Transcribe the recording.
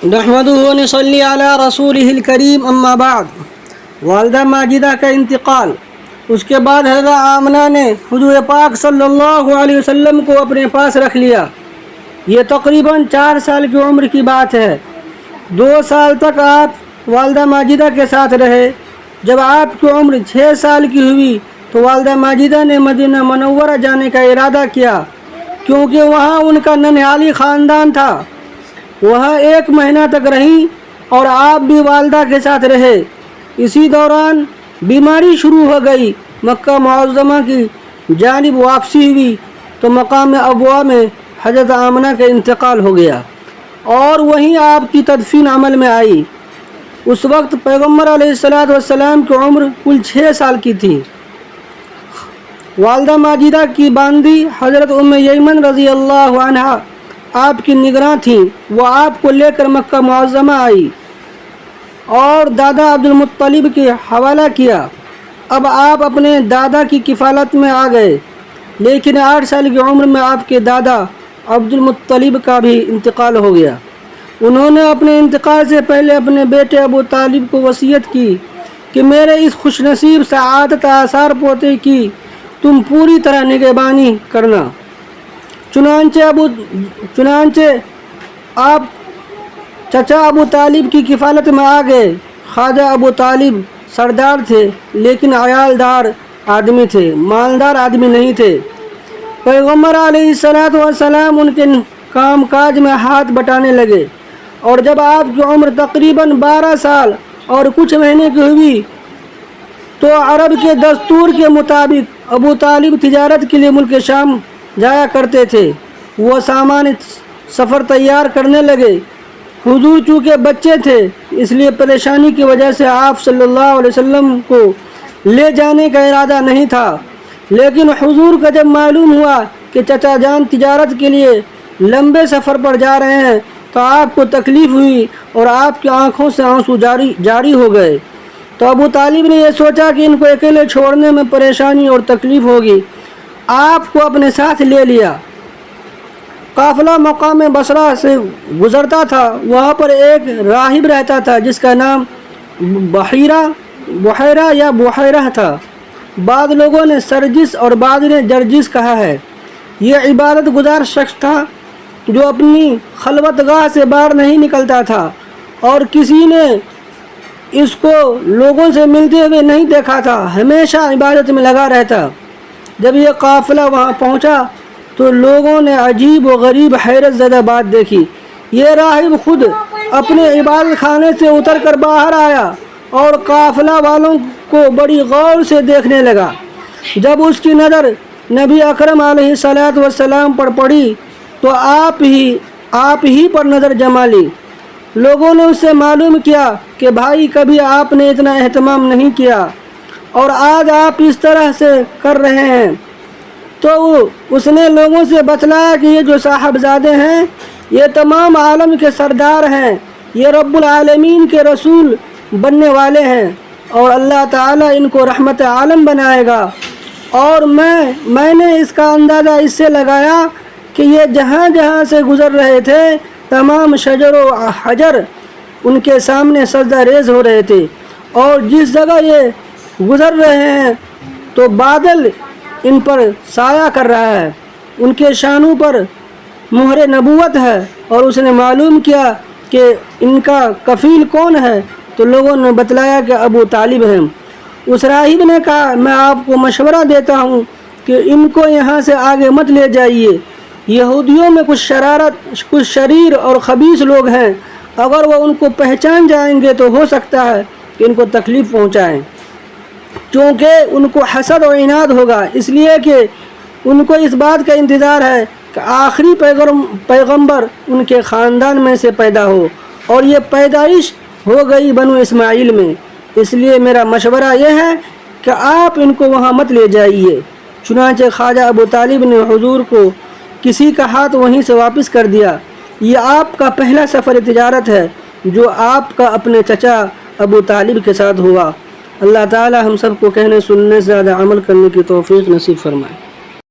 نحمدہ و نصلی علی رسولہ الکریم اما بعد۔ والدہ ماجدہ کا انتقال، اس کے بعد حضرت آمنہ نے حضور پاک صلی اللہ علیہ وسلم کو اپنے پاس رکھ لیا۔ یہ تقریباً 4 سال کی عمر کی بات ہے۔ 2 سال تک آپ والدہ ماجدہ کے ساتھ رہے۔ جب آپ کی عمر 6 سال کی ہوئی تو والدہ ماجدہ نے مدینہ منورہ جانے کا ارادہ کیا، کیونکہ وہاں ان کا ننھالی خاندان تھا۔ وہاں 1 مہینہ تک رہیں اور آپ بھی والدہ کے ساتھ رہے۔ اسی دوران بیماری شروع ہو گئی۔ مکہ معظمہ کی جانب واپسی ہوئی تو مقام ابوا میں حضرت آمنہ کا انتقال ہو گیا اور وہیں آپ کی تدفین عمل میں آئی۔ اس وقت پیغمبر علیہ السلام کی عمر کل 6 سال کی تھی۔ والدہ ماجدہ کی باندی حضرت ام ایمن رضی اللہ عنہا آپ کی نگراں تھیں۔ وہ آپ کو لے کر مکہ معظمہ آئی اور دادا عبد المطلب کے حوالہ کیا۔ اب آپ اپنے دادا کی کفالت میں آ گئے، لیکن 8 سال کی عمر میں آپ کے دادا عبد المطلب کا بھی انتقال ہو گیا۔ انہوں نے اپنے انتقال سے پہلے اپنے بیٹے ابو طالب کو وصیت کی کہ میرے اس خوش نصیب سعادت آثار پوتے کی تم پوری طرح نگہبانی کرنا۔ چنانچہ آپ چچا ابو طالب کی کفالت میں آ گئے۔ خواجہ ابو طالب سردار تھے، لیکن عیالدار آدمی تھے، مالدار آدمی نہیں تھے۔ پیغمبر علیہ السلام ان کے کام کاج میں ہاتھ بٹانے لگے، اور جب آپ کی عمر تقریباً 12 سال اور کچھ مہینے کی ہوئی تو عرب کے دستور کے مطابق ابو طالب تجارت کے لیے ملک شام جایا کرتے تھے۔ وہ سامان سفر تیار کرنے لگے۔ حضور چونکہ بچے تھے، اس لیے پریشانی کی وجہ سے آپ صلی اللہ علیہ وسلم کو لے جانے کا ارادہ نہیں تھا، لیکن حضور کو جب معلوم ہوا کہ چچا جان تجارت کے لیے لمبے سفر پر جا رہے ہیں تو آپ کو تکلیف ہوئی اور آپ کی آنکھوں سے آنسو جاری ہو گئے۔ تو ابو طالب نے یہ سوچا کہ ان کو اکیلے چھوڑنے میں پریشانی اور تکلیف ہوگی۔ آپ کو اپنے ساتھ لے لیا۔ قافلہ مقام بصرہ سے گزرتا تھا۔ وہاں پر ایک راہب رہتا تھا جس کا نام بحیرہ تھا۔ بعض لوگوں نے سرجس اور بعض نے جرجس کہا ہے۔ یہ عبادت گزار شخص تھا جو اپنی خلوت گاہ سے باہر نہیں نکلتا تھا، اور کسی نے اس کو لوگوں سے ملتے ہوئے نہیں دیکھا تھا، ہمیشہ عبادت میں لگا رہتا۔ جب یہ قافلہ وہاں پہنچا تو لوگوں نے عجیب و غریب حیرت زدہ بات دیکھی۔ یہ راہب خود اپنے عبادت خانے سے اتر کر باہر آیا اور قافلہ والوں کو بڑی غور سے دیکھنے لگا۔ جب اس کی نظر نبی اکرم علیہ السلام پر پڑی تو آپ ہی پر نظر جما لی۔ لوگوں نے اس سے معلوم کیا کہ بھائی کبھی آپ نے اتنا اہتمام نہیں کیا اور آج آپ اس طرح سے کر رہے ہیں۔ تو اس نے لوگوں سے بتلایا کہ یہ جو صاحبزادے ہیں یہ تمام عالم کے سردار ہیں، یہ رب العالمین کے رسول بننے والے ہیں اور اللہ تعالیٰ ان کو رحمت عالم بنائے گا۔ اور میں نے اس کا اندازہ اس سے لگایا کہ یہ جہاں جہاں سے گزر رہے تھے تمام شجر و حجر ان کے سامنے سجدہ ریز ہو رہے تھے، اور جس جگہ یہ گزر رہے ہیں تو بادل ان پر سایہ کر رہا ہے۔ ان کے شانوں پر مہر نبوت ہے۔ اور اس نے معلوم کیا کہ ان کا کفیل کون ہے تو لوگوں نے بتلایا کہ ابو طالب ہیں۔ اس راہب نے کہا میں آپ کو مشورہ دیتا ہوں کہ ان کو یہاں سے آگے مت لے جائیے۔ یہودیوں میں کچھ شریر اور خبیث لوگ ہیں، اگر وہ ان کو پہچان جائیں گے تو ہو سکتا ہے کہ ان کو تکلیف پہنچائیں، کیونکہ ان کو حسد و عناد ہوگا، اس لیے کہ ان کو اس بات کا انتظار ہے کہ آخری پیغمبر ان کے خاندان میں سے پیدا ہو، اور یہ پیدائش ہو گئی بنو اسماعیل میں۔ اس لیے میرا مشورہ یہ ہے کہ آپ ان کو وہاں مت لے جائیے۔ چنانچہ خواجہ ابو طالب نے حضور کو کسی کا ہاتھ وہیں سے واپس کر دیا۔ یہ آپ کا پہلا سفر تجارت ہے جو آپ کا اپنے چچا ابو طالب کے ساتھ ہوا۔ اللہ تعالی ہم سب کو کہنے سننے سے زیادہ عمل کرنے کی توفیق نصیب فرمائے۔